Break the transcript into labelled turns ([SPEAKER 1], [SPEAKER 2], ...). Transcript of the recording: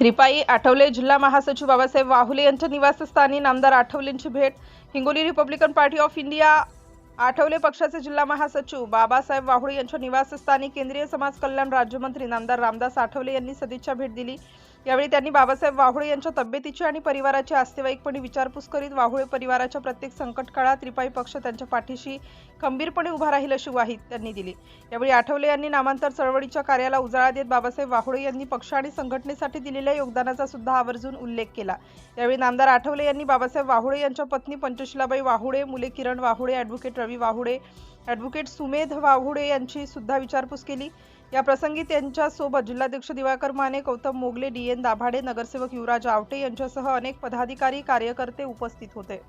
[SPEAKER 1] रिपाई आठवले जिल्हा महासचिव बाबासाहेब वाहुले यांच्या निवासस्थानी नामदार आठवलेंची भेट। Hingoli Republican party of India Athawale पक्षाचे जिल्हा महासचिव बाबासाहेब वाहुळे यांच्या निवासस्थानी केंद्रीय समाज कल्याण राज्यमंत्री नामदार रामदास आठवले यांनी सदिच्छा भेट दिली। यावेळी त्यांनी बाबासाहेब वाहुळे यांच्या तब्येतीची आणि परिवाराची आस्तेवाईकपणे विचारपूस करीत वाहुळे परिवाराच्या प्रत्येक संकट काळात रिपाई पक्ष त्यांच्या पाठीशी खंबीरपणे उभा राहील अशी ग्वाही त्यांनी दिली। यावेळी आठवले यांनी नामांतर चळवळीच्या कार्याला उजाळा देत बाबासाहेब वाहुळे यांनी पक्ष आणि संघटनेसाठी दिलेल्या योगदानाचा सुद्धा आवर्जून उल्लेख केला। यावेळी नामदार आठवले यांनी बाबासाहेब वाहुळे यांच्या पत्नी पंचशिलाबाई वाहुळे, मुले किरण वाहुळे, ॲडव्होकेट रवी वाहुळे, ॲडव्होकेट सुमेध वाहुळे यांची सुद्धा विचारपूस केली। या प्रसंगी त्यांच्या सोबत जिल्हाध्यक्ष दिवाकर माने, गौतम मोगले, DN दाभाडे, नगरसेवक युवराज आवटे यांच्यासह अनेक पदाधिकारी कार्यकर्ते उपस्थित होते।